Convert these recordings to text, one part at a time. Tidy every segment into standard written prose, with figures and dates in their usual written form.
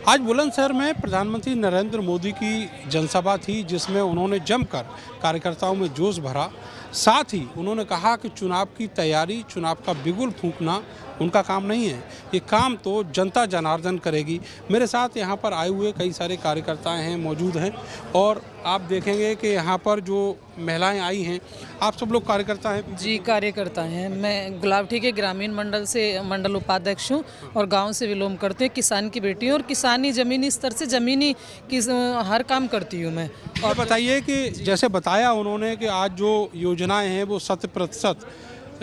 आज बुलंदशहर में प्रधानमंत्री नरेंद्र मोदी की जनसभा थी, जिसमें उन्होंने जमकर कार्यकर्ताओं में जोश भरा। साथ ही उन्होंने कहा कि चुनाव की तैयारी, चुनाव का बिगुल फूंकना उनका काम नहीं है, ये काम तो जनता जनार्दन करेगी। मेरे साथ यहाँ पर आए हुए कई सारे कार्यकर्ता हैं, मौजूद हैं, और आप देखेंगे कि यहाँ पर जो महिलाएं आई हैं, आप सब लोग कार्यकर्ता हैं? जी, कार्यकर्ता हैं। मैं गुलाबटी के ग्रामीण मंडल से मंडल उपाध्यक्ष हूँ और गांव से विलोम करते हैं। किसान की बेटी हूँ और किसानी ज़मीनी स्तर से ज़मीनी हर काम करती हूँ मैं। और बताइए कि जैसे बताया उन्होंने कि आज जो योजनाएं हैं वो 100%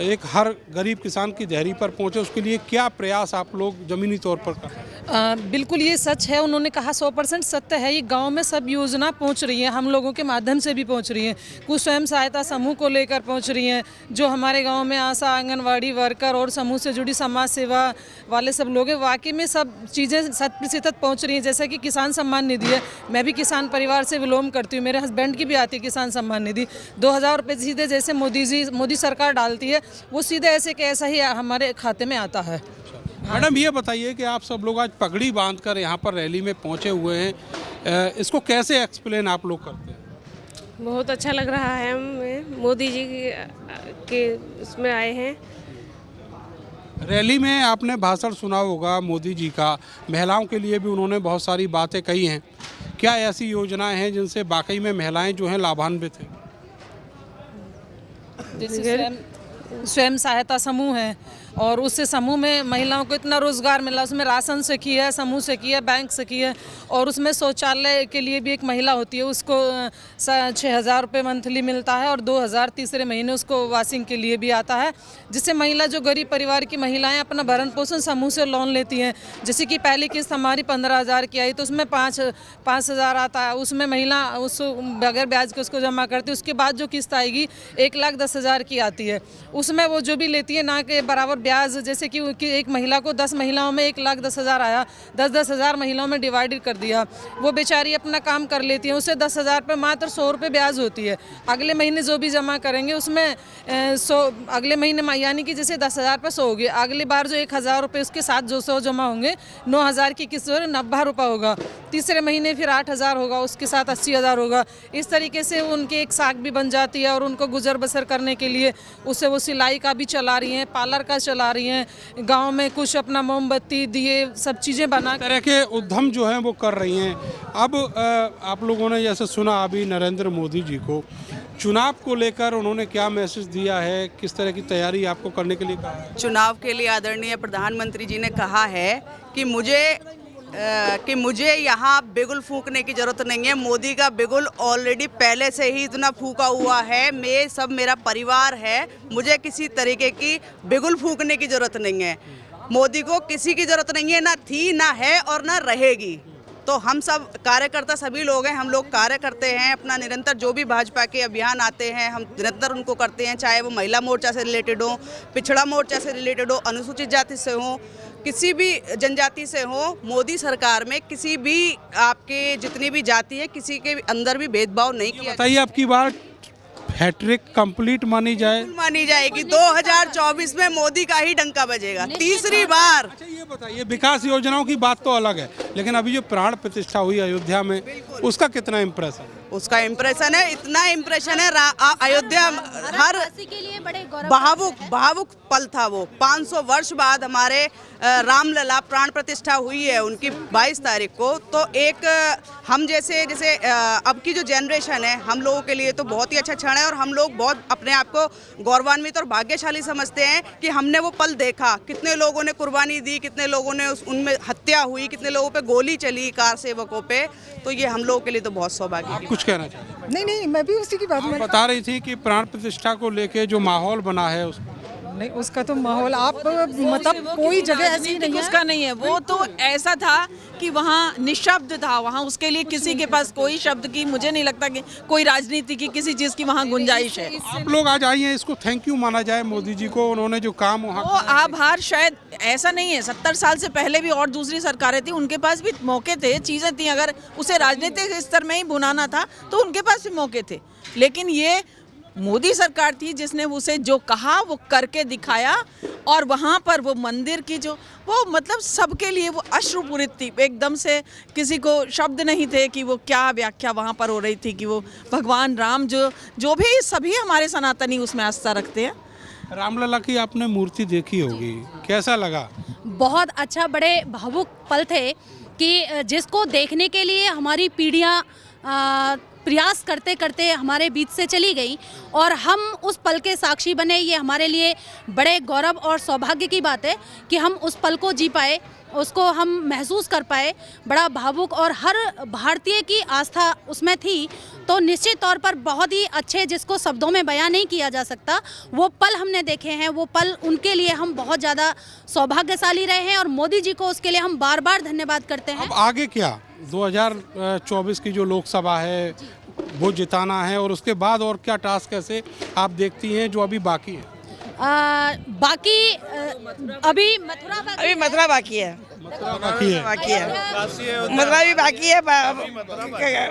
एक हर गरीब किसान की दिहाड़ी पर पहुंचे, उसके लिए क्या प्रयास आप लोग ज़मीनी तौर पर कर रहे हैं? बिल्कुल ये सच है। उन्होंने कहा 100% सत्य है। ये गांव में सब योजना पहुंच रही है, हम लोगों के माध्यम से भी पहुंच रही हैं। कुछ स्वयं सहायता समूह को लेकर पहुंच रही हैं, जो हमारे गांव में आशा, आंगनवाड़ी वर्कर और समूह से जुड़ी समाज सेवा वाले सब लोग हैं। वाकई में सब चीज़ें 100% पहुँच रही हैं। जैसे कि किसान सम्मान निधि है, मैं भी किसान परिवार से विलोम करती हूँ, मेरे हस्बैंड की भी आती है किसान सम्मान निधि। 2000 रुपये सीधे जैसे मोदी सरकार डालती है, वो सीधे ऐसे के ऐसा ही हमारे खाते में आता है। मैडम, ये बताइए कि आप सब लोग आज पगड़ी बांधकर यहाँ पर रैली में पहुँचे हुए हैं, इसको कैसे एक्सप्लेन आप लोग करते हैं? बहुत अच्छा लग रहा है। हमें मोदी जी के उसमें आए हैं। रैली में आपने भाषण सुना होगा मोदी जी का, महिलाओं के लिए भी उन्होंने बहुत सारी बातें कही हैं। क्या ऐसी योजनाएं हैं जिनसे वाकई में महिलाएं जो हैं लाभान्वित हैं? जैसे स्वयं सहायता समूह है और उससे समूह में महिलाओं को इतना रोज़गार मिला। उसमें राशन से किया है, समूह से किया है, बैंक से किया है, और उसमें शौचालय के लिए भी एक महिला होती है, उसको 6000 रुपये मंथली मिलता है और 2000 तीसरे महीने उसको वॉशिंग के लिए भी आता है। जिससे महिला, जो गरीब परिवार की महिलाएं अपना भरण पोषण समूह से लोन लेती हैं। जैसे कि पहली किस्त हमारी 15,000 की आई, तो उसमें 5,000 आता है। उसमें महिला उस बगैर ब्याज के उसको जमा करती है। उसके बाद जो किस्त आएगी 1,10,000 की आती है। उसमें वो जो भी लेती है ना के बराबर ब्याज, जैसे कि एक महिला को 10 महिलाओं में 1,10,000 आया, 10,000 महिलाओं में डिवाइडेड कर दिया। वो बेचारी अपना काम कर लेती है, उससे 10,000 पे मात्र 100 रुपये ब्याज होती है। अगले महीने जो भी जमा करेंगे उसमें 100, अगले महीने यानी कि जैसे 10,000 पे 100 होगी, अगली बार जो 1,000 रुपये उसके साथ जो 100 जमा होंगे, 9,000 की किस्त 90 रुपये होगा। तीसरे महीने फिर 8,000 होगा, उसके साथ 80,000 होगा। इस तरीके से उनकी एक साख भी बन जाती है और उनको गुजर बसर करने के लिए उससे वो सिलाई का भी चला रही हैं, पार्लर का चला रही हैं, गांव में कुछ अपना मोमबत्ती दिए सब चीज़ें बना तरह के उद्यम जो हैं वो कर रही हैं। अब आप लोगों ने जैसे सुना अभी नरेंद्र मोदी जी को, चुनाव को लेकर उन्होंने क्या मैसेज दिया है, किस तरह की तैयारी आपको करने के लिए कहा है? चुनाव के लिए आदरणीय प्रधानमंत्री जी ने कहा है कि मुझे यहाँ बिगुल फूंकने की ज़रूरत नहीं है। मोदी का बिगुल ऑलरेडी पहले से ही इतना फूंका हुआ है। मेरा परिवार है, मुझे किसी तरीके की बिगुल फूंकने की ज़रूरत नहीं है। मोदी को किसी की ज़रूरत नहीं है, ना थी, ना है और ना रहेगी। तो हम सब कार्यकर्ता सभी लोग हैं, हम लोग कार्य करते हैं अपना निरंतर। जो भी भाजपा के अभियान आते हैं हम निरंतर उनको करते हैं, चाहे वो महिला मोर्चा से रिलेटेड हो, पिछड़ा मोर्चा से रिलेटेड हो, अनुसूचित जाति से हो, किसी भी जनजाति से हो। मोदी सरकार में किसी भी आपके जितनी भी जाति है, किसी के अंदर भी भेदभाव नहीं किया। बताइए, अब की बार हैट्रिक कंप्लीट मानी जाएगी। 2024 में मोदी का ही डंका बजेगा, तीसरी बार। अच्छा, ये बताइए, विकास योजनाओं की बात तो अलग है, लेकिन अभी जो प्राण प्रतिष्ठा हुई अयोध्या में, उसका कितना इम्प्रेशन है? उसका इम्प्रेशन है, इतना इम्प्रेशन है। अयोध्या हर के लिए बड़े भावुक पल था वो। 500 वर्ष बाद हमारे रामलला प्राण प्रतिष्ठा हुई है उनकी 22 तारीख को। तो एक हम जैसे अब की जो जनरेशन है, हम लोगों के लिए तो बहुत ही अच्छा क्षण है और हम लोग बहुत अपने आप को गौरवान्वित और भाग्यशाली समझते हैं कि हमने वो पल देखा। कितने लोगों ने कुर्बानी दी, कितने लोगों ने उनमें हत्या हुई, कितने लोगों पे गोली चली, कार सेवकों पे। तो ये हम लोगों के लिए तो बहुत सौभाग्य है। कुछ कहना चाहिए? नहीं, मैं भी उसी की बात में बता रही थी कि प्राण प्रतिष्ठा को लेके जो माहौल बना है उसको नहीं, उसका तो माहौल आप मतलब कोई जगह ऐसी नहीं है, उसका नहीं है। वो तो ऐसा था कि वहाँ निशब्द था, वहाँ उसके लिए किसी के पास कोई शब्द की, मुझे नहीं लगता कि कोई राजनीति की किसी चीज़ की वहाँ गुंजाइश है। आप लोग आज आई हैं, इसको थैंक यू माना जाए मोदी जी को, उन्होंने जो काम वहाँ वो आभार शायद ऐसा नहीं है। 70 साल से पहले भी और दूसरी सरकारें थी, उनके पास भी मौके थे, चीज़ें थी। अगर उसे राजनीतिक स्तर में ही बुनाना था तो उनके पास भी मौके थे, लेकिन ये मोदी सरकार थी जिसने उसे जो कहा वो करके दिखाया और वहाँ पर वो मंदिर की जो वो मतलब सबके लिए वो अश्रुपूरित थी, एकदम से किसी को शब्द नहीं थे कि वो क्या व्याख्या वहाँ पर हो रही थी कि वो भगवान राम जो भी सभी हमारे सनातनी उसमें आस्था रखते हैं। रामलला की आपने मूर्ति देखी होगी, कैसा लगा? बहुत अच्छा, बड़े भावुक पल थे कि जिसको देखने के लिए हमारी पीढ़ियाँ प्रयास करते करते हमारे बीच से चली गई और हम उस पल के साक्षी बने। ये हमारे लिए बड़े गौरव और सौभाग्य की बात है कि हम उस पल को जी पाए, उसको हम महसूस कर पाए। बड़ा भावुक, और हर भारतीय की आस्था उसमें थी, तो निश्चित तौर पर बहुत ही अच्छे, जिसको शब्दों में बयां नहीं किया जा सकता, वो पल हमने देखे हैं। वो पल उनके लिए हम बहुत ज़्यादा सौभाग्यशाली रहे हैं और मोदी जी को उसके लिए हम बार बार धन्यवाद करते हैं। अब आगे क्या? 2024 की जो लोकसभा है वो जिताना है, और उसके बाद और क्या टास्क कैसे आप देखती हैं जो अभी बाकी है? अभी मथुरा बाकी अभी मथुरा बाकी है, मथुरा बाकी है। मथुरा भी बाकी है।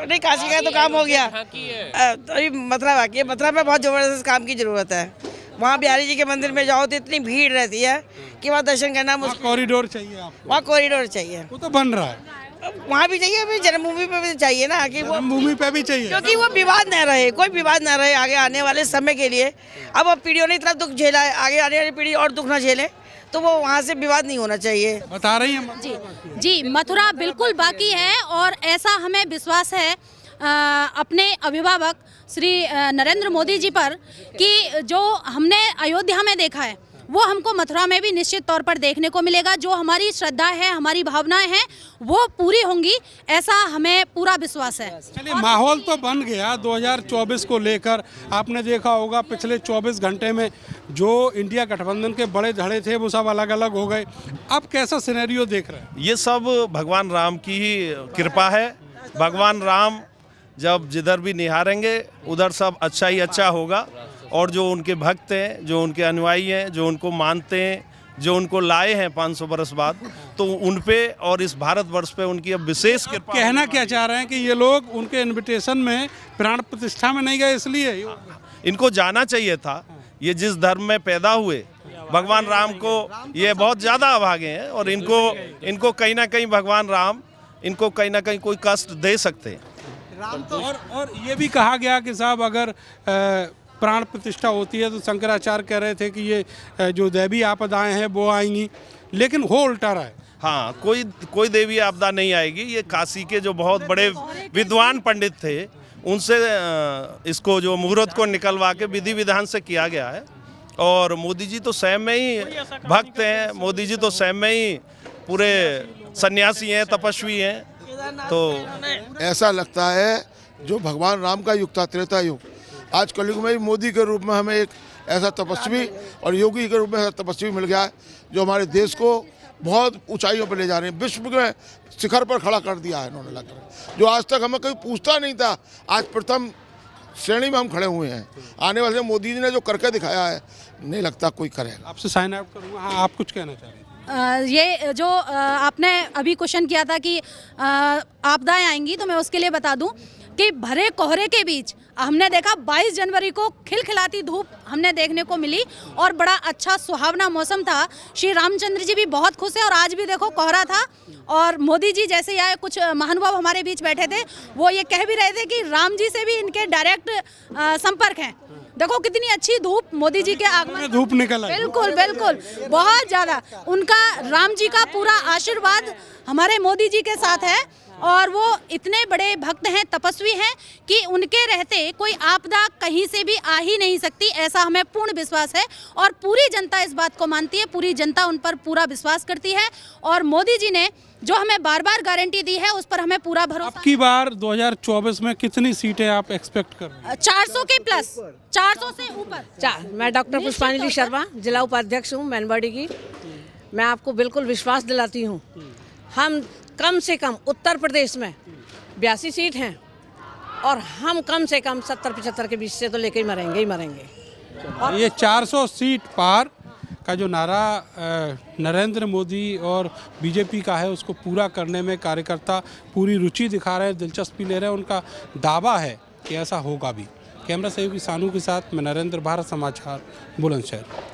नहीं, काशी का तो काम हो गया, अभी मथुरा बाकी है। मथुरा में बहुत ज़बरदस्त काम की ज़रूरत है। वहाँ बिहारी जी के मंदिर में जाओ तो इतनी भीड़ रहती है कि वहाँ दर्शन करना मुश्किल। कॉरिडोर चाहिए आपको? वहाँ कॉरिडोर चाहिए, वो तो बन रहा है। वहाँ भी चाहिए, अभी जन्मभूमि पे भी चाहिए ना, कि वो जन्मभूमि पे भी चाहिए, क्योंकि वो विवाद न रहे, कोई विवाद न रहे आगे आने वाले समय के लिए। अब पीढ़ियों ने इतना दुख झेला है, आगे आने वाली पीढ़ी और दुख ना झेले, तो वो वहाँ से विवाद नहीं होना चाहिए। बता रही हैं जी, मथुरा बिल्कुल बाकी है, और ऐसा हमें विश्वास है अपने अभिभावक श्री नरेंद्र मोदी जी पर कि जो हमने अयोध्या में देखा है वो हमको मथुरा में भी निश्चित तौर पर देखने को मिलेगा। जो हमारी श्रद्धा है, हमारी भावनाएं हैं, वो पूरी होंगी, ऐसा हमें पूरा विश्वास है। चलिए, माहौल तो बन गया 2024 को लेकर। आपने देखा होगा पिछले 24 घंटे में जो इंडिया गठबंधन के बड़े धड़े थे वो सब अलग अलग हो गए। अब कैसा सिनेरियो देख रहे हैं? ये सब भगवान राम की ही कृपा है। भगवान राम जब जिधर भी निहारेंगे उधर सब अच्छा ही अच्छा होगा, और जो उनके भक्त हैं, जो उनके अनुयायी हैं, जो उनको मानते हैं, जो उनको लाए हैं 500 बरस बाद, तो उन पे और इस भारतवर्ष पे उनकी अब विशेष कृपा। कहना क्या चाह रहे हैं कि ये लोग उनके इनविटेशन में प्राण प्रतिष्ठा में नहीं गए, इसलिए इनको जाना चाहिए था। ये जिस धर्म में पैदा हुए, भगवान राम को ये बहुत ज़्यादा अभागे हैं, और इनको कहीं ना कहीं भगवान राम इनको कहीं ना कहीं कोई कष्ट दे सकते हैं। और ये भी कहा गया कि साहब अगर प्राण प्रतिष्ठा होती है तो शंकराचार्य कह रहे थे कि ये जो दैवी आपदाएं हैं वो आएंगी, लेकिन हो उल्टा रहा है। हाँ, कोई देवी आपदा नहीं आएगी। ये काशी के जो बहुत बड़े विद्वान पंडित थे, उनसे इसको जो मुहूर्त को निकलवा के विधि विधान से किया गया है। और मोदी जी तो स्वयं में ही भक्त हैं, मोदी जी तो स्वयं में ही पूरे सन्यासी हैं, तपस्वी हैं। तो ऐसा लगता है जो भगवान राम का युग था, त्रेता युग, आज कलयुग में मोदी के रूप में हमें एक ऐसा तपस्वी और योगी के रूप में ऐसा तपस्वी मिल गया है जो हमारे देश को बहुत ऊंचाइयों पर ले जा रहे हैं। विश्व में शिखर पर खड़ा कर दिया है इन्होंने लाकर, जो आज तक हमें कोई पूछता नहीं था, आज प्रथम श्रेणी में हम खड़े हुए हैं। आने वाले मोदी जी ने जो करके दिखाया है, नहीं लगता कोई करेगा। आपसे साइन आउट करूँगा। हाँ, आप कुछ कहना चाह रहे हैं? ये जो आपने अभी क्वेश्चन किया था कि आपदाएं आएंगी, तो मैं उसके लिए बता दूं कि भरे कोहरे के बीच हमने देखा 22 जनवरी को खिलखिलाती धूप हमने देखने को मिली और बड़ा अच्छा सुहावना मौसम था। श्री रामचंद्र जी भी बहुत खुश है, और आज भी देखो कोहरा था, और मोदी जी जैसे यहाँ कुछ महानुभाव हमारे बीच बैठे थे, वो ये कह भी रहे थे कि राम जी से भी इनके डायरेक्ट संपर्क हैं। देखो कितनी अच्छी धूप मोदी जी के आगमन, धूप निकल आई। बिल्कुल बिल्कुल, बहुत ज़्यादा उनका, राम जी का पूरा आशीर्वाद हमारे मोदी जी के साथ है, और वो इतने बड़े भक्त हैं, तपस्वी हैं कि उनके रहते कोई आपदा कहीं से भी आ ही नहीं सकती, ऐसा हमें पूर्ण विश्वास है। और पूरी जनता इस बात को मानती है, पूरी जनता उन पर पूरा विश्वास करती है, और मोदी जी ने जो हमें बार बार गारंटी दी है उस पर हमें पूरा भरोसा। अब की बार 2024 में कितनी सीटें आप एक्सपेक्ट कर रहे हैं? 400 के प्लस, 400 से ऊपर। मैं डॉक्टर पुष्पांजलि शर्मा, जिला उपाध्यक्ष हूँ मैनवाड़ी की। मैं आपको बिल्कुल विश्वास दिलाती हूँ, हम कम से कम उत्तर प्रदेश में 82 सीट हैं, और हम कम से कम 70-75 के बीच से तो लेके ही मरेंगे। और ये 400 सीट पार का जो नारा नरेंद्र मोदी और बीजेपी का है, उसको पूरा करने में कार्यकर्ता पूरी रुचि दिखा रहे हैं, दिलचस्पी ले रहे हैं। उनका दावा है कि ऐसा होगा भी। कैमरा सहयोगी सानू के साथ मैं नरेंद्र, भारत समाचार, बुलंदशहर।